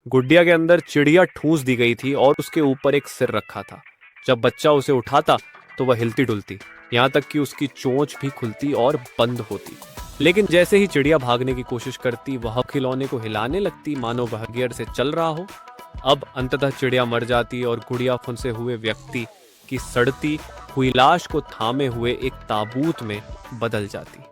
गुड़िया के अंदर चिड़िया ठूंस दी गई थी और उसके ऊपर एक सिर रखा था। जब बच्चा उसे उठाता तो वह हिलती डुलती, यहाँ तक कि उसकी चोंच भी खुलती और बंद होती। लेकिन जैसे ही चिड़िया भागने की कोशिश करती, वह खिलौने को हिलाने लगती मानो वह गियर से चल रहा हो। अब अंततः चिड़िया मर जाती और गुड़िया फुंसे हुए व्यक्ति की सड़ती हुई लाश को थामे हुए एक ताबूत में बदल जाती।